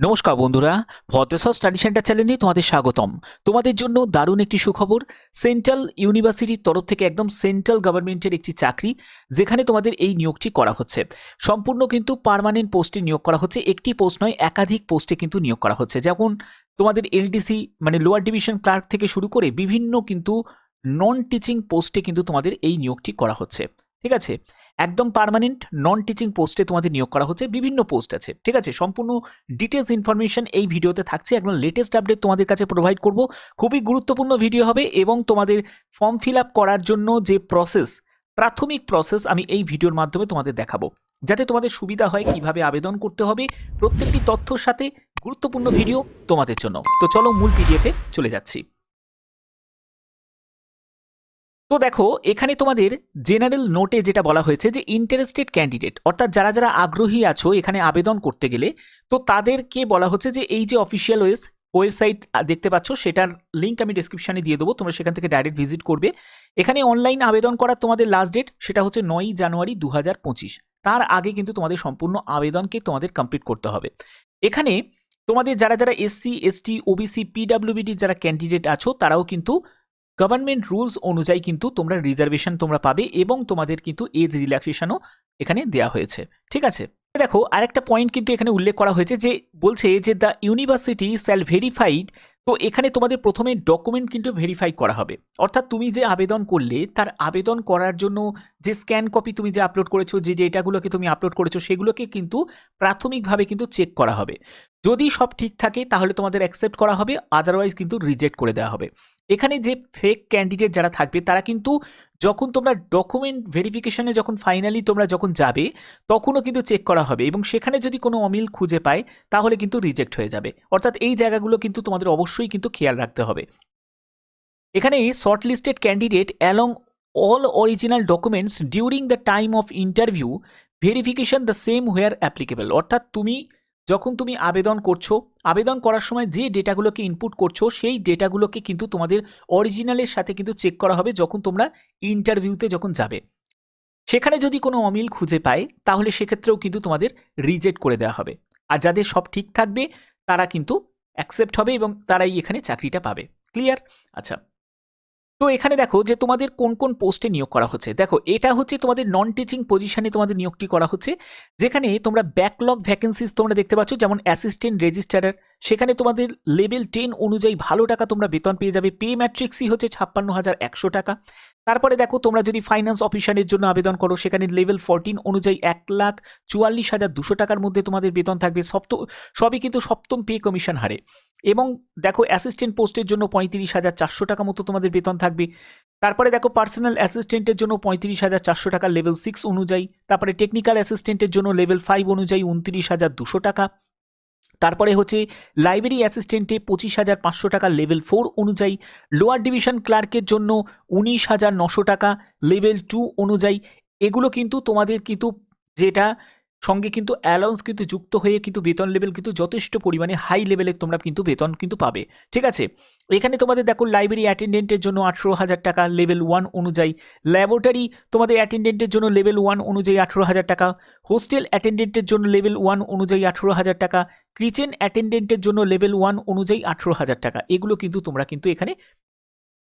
নমস্কার বন্ধুরা, Bhadreswar study centre চ্যানেলে তোমাদের স্বাগতম। তোমাদের জন্য দারুণ একটি সুখবর। সেন্ট্রাল ইউনিভার্সিটির তরফ থেকে একদম সেন্ট্রাল গভর্নমেন্টের একটি চাকরি, যেখানে তোমাদের এই নিয়োগটি করা হচ্ছে। সম্পূর্ণ কিন্তু পার্মানেন্ট পোস্টে নিয়োগ করা হচ্ছে। একটি পোস্ট নয়, একাধিক পোস্টে কিন্তু নিয়োগ করা হচ্ছে। যেমন তোমাদের এলডিসি মানে লোয়ার ডিভিশন ক্লার্ক থেকে শুরু করে বিভিন্ন কিন্তু নন টিচিং পোস্টে কিন্তু তোমাদের এই নিয়োগটি করা হচ্ছে। ঠিক আছে, একদম পার্মানেন্ট নন টিচিং পোস্টে তোমাদের নিয়োগ করা হচ্ছে। বিভিন্ন পোস্ট আছে, ঠিক আছে। সম্পূর্ণ ডিটেলস ইনফরমেশন এই ভিডিওতে থাকছে। একদম লেটেস্ট আপডেট তোমাদের কাছে প্রোভাইড করব। খুবই গুরুত্বপূর্ণ ভিডিও হবে এবং তোমাদের ফর্ম ফিল আপ করার জন্য যে প্রসেস, প্রাথমিক প্রসেস আমি এই ভিডিওর মাধ্যমে তোমাদের দেখাবো, যাতে তোমাদের সুবিধা হয় কিভাবে আবেদন করতে হবে। প্রত্যেকটি তথ্যর সাথে গুরুত্বপূর্ণ ভিডিও তোমাদের জন্য। তো চলো মূল পিডিএফে চলে যাচ্ছি। তো দেখো, এখানে তোমাদের জেনারেল নোটে যেটা বলা হয়েছে যে ইন্টারেস্টেড ক্যান্ডিডেট, অর্থাৎ যারা যারা আগ্রহী আছো এখানে আবেদন করতে গেলে, তো তাদেরকে বলা হচ্ছে যে এই যে অফিসিয়াল ওয়েবসাইট দেখতে পাচ্ছ, সেটার লিঙ্ক আমি ডিসক্রিপশনে দিয়ে দেবো, তোমরা সেখান থেকে ডাইরেক্ট ভিজিট করবে। এখানে অনলাইন আবেদন করার তোমাদের লাস্ট ডেট সেটা হচ্ছে 9ই জানুয়ারি 2025। তার আগে কিন্তু তোমাদের সম্পূর্ণ আবেদনকে তোমাদের কমপ্লিট করতে হবে। এখানে তোমাদের যারা যারা এসসি এসটি ওবিসি পিডাব্লিউবিডি যারা ক্যান্ডিডেট আছো, তারাও কিন্তু গভর্নমেন্ট রুলস অনুযায়ী কিন্তু তোমরা রিজার্ভেশন তোমরা পাবে এবং তোমাদের কিন্তু এজ রিল্যাক্সেশনও এখানে দেওয়া হয়েছে। ঠিক আছে, দেখো আরেকটা পয়েন্ট কিন্তু এখানে উল্লেখ করা হয়েছে, যে বলছে যে দ্য ইউনিভার্সিটি শ্যাল ভেরিফাইড। তো এখানে তোমাদের প্রথমে ডকুমেন্ট কিন্তু ভেরিফাই করা হবে, অর্থাৎ তুমি যে আবেদন করলে তার আবেদন করার জন্য যে স্ক্যান কপি তুমি যে আপলোড করেছো, যে ডেটাগুলোকে তুমি আপলোড করেছো, সেগুলোকে কিন্তু প্রাথমিকভাবে কিন্তু চেক করা হবে। যদি সব ঠিক থাকে তাহলে তোমাদের অ্যাকসেপ্ট করা হবে, আদারওয়াইজ কিন্তু রিজেক্ট করে দেওয়া হবে। এখানে যে ফেক ক্যান্ডিডেট যারা থাকবে তারা কিন্তু যখন তোমরা ডকুমেন্ট ভেরিফিকেশনে যখন ফাইনালি তোমরা যখন যাবে, তখনও কিন্তু চেক করা হবে এবং সেখানে যদি কোনো অমিল খুঁজে পায় তাহলে কিন্তু রিজেক্ট হয়ে যাবে। অর্থাৎ এই জায়গাগুলো কিন্তু তোমাদের অবশ্যই কিন্তু খেয়াল রাখতে হবে। এখানে short listed candidate along all original documents during the time of interview verification the same where applicable. অর্থাৎ তুমি যখন তুমি আবেদন করছো, আবেদন করার সময় যে ডেটাগুলোকে ইনপুট করছো, সেই ডেটাগুলোকে কিন্তু তোমাদের অরিজিনালের সাথে কিন্তু চেক করা হবে যখন তোমরা ইন্টারভিউতে যখন যাবে। সেখানে যদি কোনো অমিল খুঁজে পায় তাহলে সেক্ষেত্রেও কিন্তু তোমাদের রিজেক্ট করে দেওয়া হবে। আর যাদের সব ঠিক থাকবে তারা কিন্তু অ্যাকসেপ্ট হবে এবং তারাই এখানে চাকরিটা পাবে। ক্লিয়ার? আচ্ছা, তো এখানে দেখো যে তোমাদের কোন কোন পোস্টে নিয়োগ করা হচ্ছে। দেখো, এটা হচ্ছে তোমাদের নন টিচিং পজিশনে তোমাদের নিয়োগটি করা হচ্ছে, যেখানে তোমরা ব্যাকলগ ভ্যাকেন্সিজ তোমরা দেখতে পাচ্ছ, যেমন অ্যাসিস্ট্যান্ট রেজিস্ট্রার। সেখানে তোমাদের লেভেল 10 অনুযায়ী ভালো টাকা তোমরা বেতন পেয়ে যাবে। পে ম্যাট্রিক্সই হচ্ছে 56,100 টাকা। তারপরে দেখো, তোমরা যদি ফাইন্যান্স অফিসারের জন্য আবেদন করো, সেখানে লেভেল 14 অনুযায়ী 1,44,200 টাকার মধ্যে তোমাদের বেতন থাকবে। সবই কিন্তু সপ্তম পে কমিশন হারে। এবং দেখো, অ্যাসিস্ট্যান্ট পোস্টের জন্য 35,400 টাকা মতো তোমাদের বেতন থাকবে। তারপরে দেখো, পার্সোনাল অ্যাসিস্ট্যান্টের জন্য 35,400 টাকা লেভেল 6 অনুযায়ী। তারপরে টেকনিক্যাল অ্যাসিস্ট্যান্টের জন্য লেভেল 5 অনুযায়ী 29,200 টাকা। তারপরে হচ্ছে লাইব্রেরি অ্যাসিস্ট্যান্টে 25,500 টাকা লেভেল 4 অনুযায়ী। লোয়ার ডিভিশন ক্লার্কের জন্য 19,900 টাকা লেভেল 2 অনুযায়ী। এগুলো কিন্তু তোমাদের কিন্তু যেটা সঙ্গে কিন্তু অ্যালাউন্স কিন্তু যুক্ত হয়ে কিন্তু বেতন লেভেল কিন্তু যথেষ্ট পরিমাণে হাই লেভেলের তোমরা কিন্তু বেতন কিন্তু পাবে। ঠিক আছে, এখানে তোমাদের দেখো, লাইব্রেরি অ্যাটেন্ডেন্টের জন্য 18,000 টাকা লেভেল 1 অনুযায়ী। ল্যাবরেটরি তোমাদের অ্যাটেন্ডেন্টের জন্য লেভেল 1 অনুযায়ী 18,000 টাকা। হোস্টেল অ্যাটেন্ডেন্টের জন্য লেভেল 1 অনুযায়ী 18,000 টাকা। কিচেন অ্যাটেন্ডেন্টের জন্য লেভেল 1 অনুযায়ী 18,000 টাকা। এগুলো কিন্তু তোমরা কিন্তু এখানে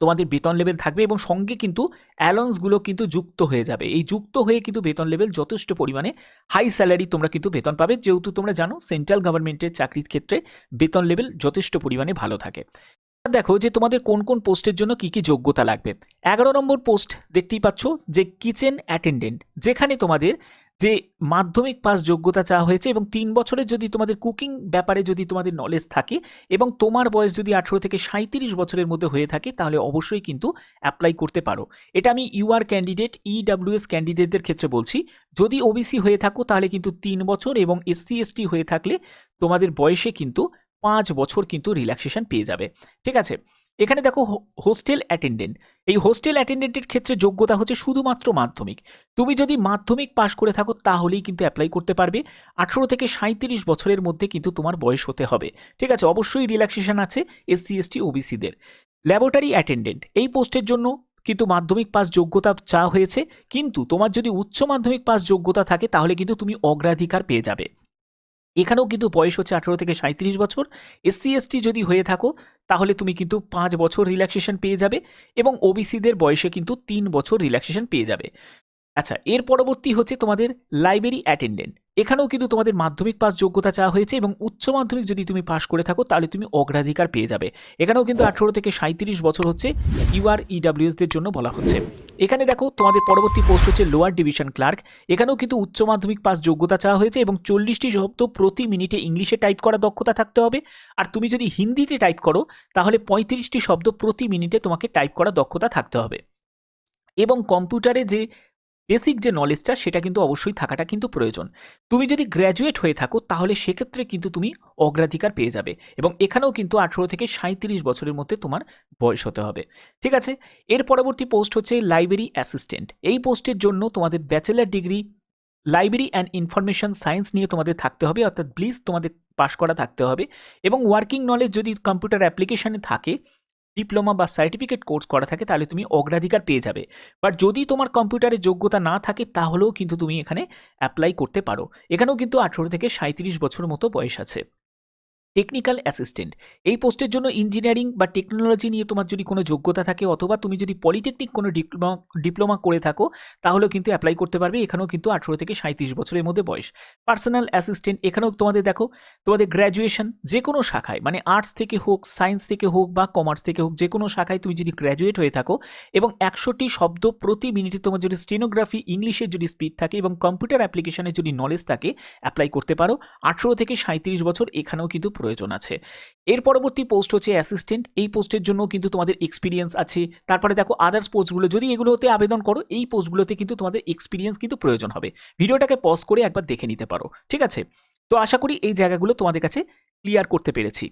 তোমাদের বেতন লেভেল থাকবে এবং সঙ্গে কিন্তু অ্যালাউন্সগুলো কিন্তু যুক্ত হয়ে যাবে। এই যুক্ত হয়ে কিন্তু বেতন লেভেল যথেষ্ট পরিমাণে হাই স্যালারি তোমরা কিন্তু বেতন পাবে, যেহেতু তোমরা জানো সেন্ট্রাল গভর্নমেন্টের চাকরির ক্ষেত্রে বেতন লেভেল যথেষ্ট পরিমাণে ভালো থাকে। দেখো যে তোমাদের কোন কোন পোস্টের জন্য কি কি যোগ্যতা লাগবে। 11 নম্বর পোস্ট দেখতেই পাচ্ছ, যে কিচেন অ্যাটেন্ডেন্ট, যেখানে তোমাদের যে মাধ্যমিক পাস যোগ্যতা চাওয়া হয়েছে এবং 3 বছরের যদি তোমাদের কুকিং ব্যাপারে যদি তোমাদের নলেজ থাকে এবং তোমার বয়স যদি 18 থেকে 37 বছরের মধ্যে হয়ে থাকে, তাহলে অবশ্যই কিন্তু অ্যাপ্লাই করতে পারো। এটা আমি ইউআর ক্যান্ডিডেট ইডাব্লিউএস ক্যান্ডিডেটদের ক্ষেত্রে বলছি। যদি ওবিসি হয়ে থাকো তাহলে কিন্তু 3 বছর এবং এসসি এসটি হয়ে থাকলে তোমাদের বয়সে কিন্তু 5 বছর কিন্তু রিল্যাক্সেশন পেয়ে যাবে। ঠিক আছে, এখানে দেখো হোস্টেল অ্যাটেন্ডেন্ট। এই হোস্টেল অ্যাটেন্ডেন্টের ক্ষেত্রে যোগ্যতা হচ্ছে শুধুমাত্র মাধ্যমিক। তুমি যদি মাধ্যমিক পাশ করে থাকো তাহলেই কিন্তু অ্যাপ্লাই করতে পারবে। 18 থেকে 37 বছরের মধ্যে কিন্তু তোমার বয়স হতে হবে। ঠিক আছে, অবশ্যই রিল্যাক্সেশন আছে এসসি এসটি ওবিসিদের। ল্যাবরেটরি অ্যাটেন্ডেন্ট এই পোস্টের জন্য কিন্তু মাধ্যমিক পাস যোগ্যতা চাওয়া হয়েছে, কিন্তু তোমার যদি উচ্চ মাধ্যমিক পাস যোগ্যতা থাকে তাহলে কিন্তু তুমি অগ্রাধিকার পেয়ে যাবে। এখানেও কিন্তু বয়স হচ্ছে 18 থেকে 37 বছর। এসসি এসটি যদি হয়ে থাকো তাহলে তুমি কিন্তু 5 বছর রিল্যাক্সেশন পেয়ে যাবে এবং ওবিসিদের বয়সে কিন্তু 3 বছর রিল্যাক্সেশন পেয়ে যাবে। আচ্ছা, এর পরবর্তী হচ্ছে তোমাদের লাইব্রেরি অ্যাটেন্ডেন্ট। এখানেও কিন্তু তোমাদের মাধ্যমিক পাস যোগ্যতা চাওয়া হয়েছে এবং উচ্চ মাধ্যমিক যদি তুমি পাস করে থাকো তাহলে তুমি অগ্রাধিকার পেয়ে যাবে। এখানেও কিন্তু 18 থেকে 37 বছর হচ্ছে ইউআরইডাব্লিউএসদের জন্য বলা হচ্ছে। এখানে দেখো তোমাদের পরবর্তী পোস্ট হচ্ছে লোয়ার ডিভিশন ক্লার্ক। এখানেও কিন্তু উচ্চ মাধ্যমিক পাস যোগ্যতা চাওয়া হয়েছে এবং 40টি শব্দ প্রতি মিনিটে ইংলিশে টাইপ করা দক্ষতা থাকতে হবে। আর তুমি যদি হিন্দিতে টাইপ করো তাহলে 35টি শব্দ প্রতি মিনিটে তোমাকে টাইপ করা দক্ষতা থাকতে হবে। এবং কম্পিউটারে যে বেসিক যে নলেজটা সেটা কিন্তু অবশ্যই থাকাটা কিন্তু প্রয়োজন। তুমি যদি গ্র্যাজুয়েট হয়ে থাকো তাহলে সেক্ষেত্রে কিন্তু তুমি অগ্রাধিকার পেয়ে যাবে এবং এখানেও কিন্তু 18 থেকে 37 বছরের মধ্যে তোমার বয়স হতে হবে। ঠিক আছে, এর পরবর্তী পোস্ট হচ্ছে লাইব্রেরি অ্যাসিস্ট্যান্ট। এই পোস্টের জন্য তোমাদের bachelor degree library and information science নিয়ে তোমাদের থাকতে হবে, অর্থাৎ ব্লিস তোমাদের পাশ করা থাকতে হবে এবং ওয়ার্কিং নলেজ যদি কম্পিউটার অ্যাপ্লিকেশনে থাকে, ডিপ্লোমা বা সার্টিফিকেট কোর্স করা থাকে তাহলে তুমি অগ্রাধিকার পেয়ে যাবে। বাট যদি তোমার কম্পিউটারে যোগ্যতা না থাকে তাহলেও কিন্তু তুমি এখানে অ্যাপ্লাই করতে পারো। এখানেও কিন্তু 18 থেকে 37 বছর মতো বয়স আছে। টেকনিক্যাল অ্যাসিস্ট্যান্ট, এই পোস্টের জন্য ইঞ্জিনিয়ারিং বা টেকনোলজি নিয়ে তোমার যদি কোনো যোগ্যতা থাকে অথবা তুমি যদি পলিটেকনিক কোনো ডিপ্লোমা করে থাকো তাহলেও কিন্তু অ্যাপ্লাই করতে পারবে। এখানেও কিন্তু 18 থেকে 37 বছরের মধ্যে বয়স। পার্সোনাল অ্যাসিস্ট্যান্ট, এখানেও তোমাদের দেখো তোমাদের গ্র্যাজুয়েশন যে কোনো শাখায়, মানে আর্টস থেকে হোক, সায়েন্স থেকে হোক বা কমার্স থেকে হোক, যে কোনো শাখায় তুমি যদি গ্র্যাজুয়েট হয়ে থাকো এবং 100টি শব্দ প্রতি মিনিটে তোমার যদি স্টেনোগ্রাফি ইংলিশের যদি স্পিড থাকে এবং কম্পিউটার অ্যাপ্লিকেশনের যদি নলেজ থাকে অ্যাপ্লাই করতে পারো। 18 থেকে 37 বছর এখানেও কিন্তু প্রয়োজন আছে। এর পরবর্তী পোস্ট হচ্ছে অ্যাসিস্ট্যান্ট। এই পোস্টের জন্য কিন্তু তোমাদের এক্সপিরিয়েন্স আছে। তারপরে দেখো আদার্স পোস্টগুলো, যদি এগুলোতে আবেদন করো এই পোস্টগুলোতে কিন্তু তোমাদের এক্সপিরিয়েন্স কিন্তু প্রয়োজন হবে। ভিডিওটাকে পজ করে একবার দেখে নিতে পারো। ঠিক আছে, তো আশা করি এই জায়গাগুলো তোমাদের কাছে ক্লিয়ার করতে পেরেছি।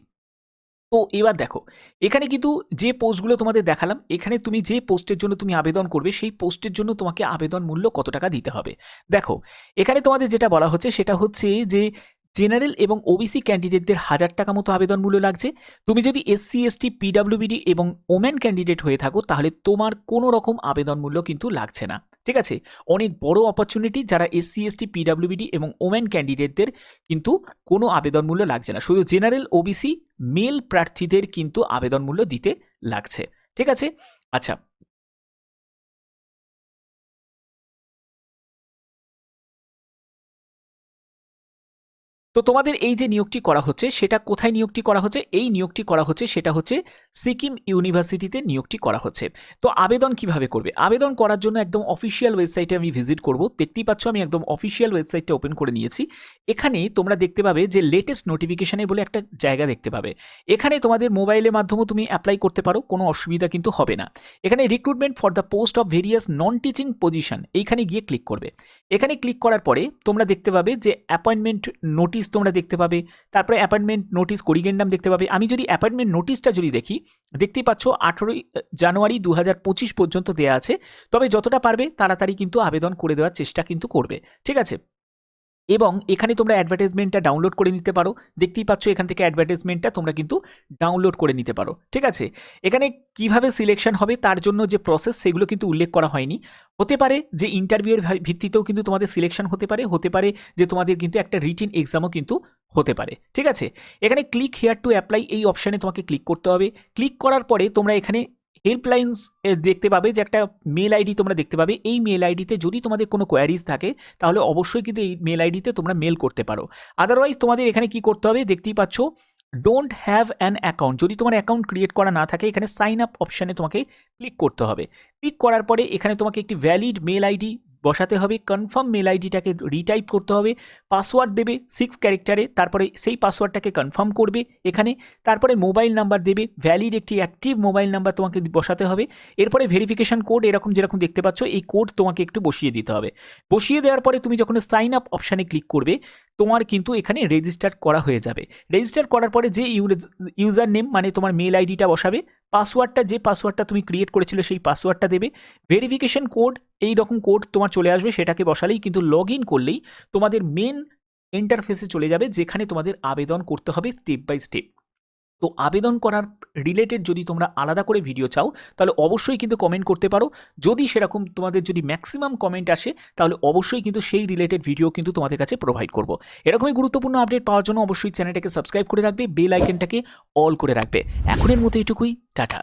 তো এবার দেখো এখানে কিন্তু যে পোস্টগুলো তোমাদের দেখালাম, এখানে তুমি যে পোস্টের জন্য তুমি আবেদন করবে সেই পোস্টের জন্য তোমাকে আবেদন মূল্য কত টাকা দিতে হবে। দেখো এখানে তোমাদের যেটা বলা হচ্ছে সেটা হচ্ছে যে জেনারেল এবং ওবিসি ক্যান্ডিডেটদের 1000 টাকা মতো আবেদন মূল্য লাগছে। তুমি যদি এসসি এসটি পিডাব্লিউবিডি এবং ওমেন ক্যান্ডিডেট হয়ে থাকো তাহলে তোমার কোনো রকম আবেদন মূল্য কিন্তু লাগছে না। ঠিক আছে, অনেক বড় অপরচুনিটি, যারা এসসি এসটি পিডাব্লিউবিডি এবং ওমেন ক্যান্ডিডেটদের কিন্তু কোনো আবেদন মূল্য লাগছে না, শুধু জেনারেল ওবিসি মেল প্রার্থীদের কিন্তু আবেদন মূল্য দিতে লাগছে। ঠিক আছে, আচ্ছা তো তোমাদের এই যে নিয়োগটি করা হচ্ছে সেটা কোথায় নিয়োগটি করা হচ্ছে? এই নিয়োগটি করা হচ্ছে সেটা হচ্ছে সিকিম ইউনিভার্সিটিতে নিয়োগটি করা হচ্ছে। তো আবেদন কিভাবে করবে? আবেদন করার জন্য একদম অফিসিয়াল ওয়েবসাইটে আমি ভিজিট করব। দেখতেই পাচ্ছ আমি একদম অফিসিয়াল ওয়েবসাইটটা ওপেন করে নিয়েছি। এখানে তোমরা দেখতে পাবে যে লেটেস্ট নোটিফিকেশনে বলে একটা জায়গা দেখতে পাবে। এখানে তোমাদের মোবাইলের মাধ্যমেও তুমি অ্যাপ্লাই করতে পারো, কোনো অসুবিধা কিন্তু হবে না। এখানে recruitment for the post of various non teaching position, এইখানে গিয়ে ক্লিক করবে। এখানে ক্লিক করার পরে তোমরা দেখতে পাবে যে অ্যাপয়েন্টমেন্ট নোটিশ তোমরা দেখতে পাবে, তারপরে অ্যাপয়েন্টমেন্ট নোটিশ করিগেন্ডাম দেখতে পাবে। আমি যদি অ্যাপয়েন্টমেন্ট নোটিশটা যদি দেখি, দেখতেই পাচ্ছ 18 জানুয়ারি 2025 পর্যন্ত দেওয়া আছে। তবে যতটা পারবে তাড়াতাড়ি কিন্তু আবেদন করে দেওয়ার চেষ্টা কিন্তু করবে। ঠিক আছে, এবং এখানে তোমরা অ্যাডভার্টাইজমেন্টটা ডাউনলোড করে নিতে পারো। দেখতেই পাচ্ছ এখান থেকে অ্যাডভার্টাইজমেন্টটা তোমরা কিন্তু ডাউনলোড করে নিতে পারো। ঠিক আছে, এখানে কিভাবে সিলেকশন হবে তার জন্য যে প্রসেস সেগুলো কিন্তু উল্লেখ করা হয়নি। হতে পারে যে ইন্টারভিউয়ের ভিত্তিতেও কিন্তু তোমাদের সিলেকশন হতে পারে যে তোমাদের কিন্তু একটা রিটিন এক্সামও কিন্তু হতে পারে। ঠিক আছে, এখানে ক্লিক হিয়ার টু অ্যাপ্লাই এই অপশানে তোমাকে ক্লিক করতে হবে। ক্লিক করার পরে তোমরা এখানে হেল্পলাইন্স দেখতে পাবে যে একটা মেল আইডি তোমরা দেখতে পাবে। এই মেল আইডিতে যদি তোমাদের কোনো কোয়ারিজ থাকে তাহলে অবশ্যই কিন্তু এই মেল আইডিতে তোমরা মেল করতে পারো। আদারওয়াইজ তোমাদের এখানে কি করতে হবে, দেখতেই পাচ্ছ ডোন্ট হ্যাভ অ্যান অ্যাকাউন্ট, যদি তোমার অ্যাকাউন্ট ক্রিয়েট করা না থাকে এখানে সাইন আপ অপশানে তোমাকে ক্লিক করতে হবে। ক্লিক করার পরে এখানে তোমাকে একটি ভ্যালিড মেল আইডি বসাতে হবে। কনফার্ম মেল আইডিটাকে রিটাইপ করতে হবে। পাসওয়ার্ড দেবে 6 ক্যারেক্টারে, তারপরে সেই পাসওয়ার্ডটাকে কনফার্ম করবে এখানে। তারপরে মোবাইল নাম্বার দেবে, ভ্যালিড একটি অ্যাক্টিভ মোবাইল নাম্বার তোমাকে বসাতে হবে। এরপরে ভেরিফিকেশন কোড এরকম যেরকম দেখতে পাচ্ছ এই কোড তোমাকে একটু বসিয়ে দিতে হবে। বসিয়ে দেওয়ার পরে তুমি যখন সাইন আপ অপশানে ক্লিক করবে তোমার কিন্তু এখানে রেজিস্টার করা হয়ে যাবে। রেজিস্টার করার পরে যে ইউজার নেম মানে তোমার মেল আইডিটা বসাবে, পাসওয়ার্ডটা যে পাসওয়ার্ডটা তুমি ক্রিয়েট করেছিলে সেই পাসওয়ার্ডটা দেবে, ভেরিফিকেশন কোড এই রকম কোড তোমার চলে আসবে, সেটাকে বসালেই কিন্তু লগ ইন করলেই তোমাদের মেন ইন্টারফেসে চলে যাবে যেখানে তোমাদের আবেদন করতে হবে স্টেপ বাই স্টেপ। তো আবেদন করার রিলেটেড যদি তোমরা আলাদা করে ভিডিও চাও তাহলে অবশ্যই কিন্তু কমেন্ট করতে পারো। যদি সেরকম তোমাদের যদি ম্যাক্সিমাম কমেন্ট আসে তাহলে অবশ্যই কিন্তু সেই রিলেটেড ভিডিও কিন্তু তোমাদের কাছে প্রোভাইড করব। এরকমই গুরুত্বপূর্ণ আপডেট পাওয়ার জন্য অবশ্যই চ্যানেলটাকে সাবস্ক্রাইব করে রাখবে, বেল আইকনটাকে অল করে রাখবে। এখনের মতো এটুকুই, টাটা।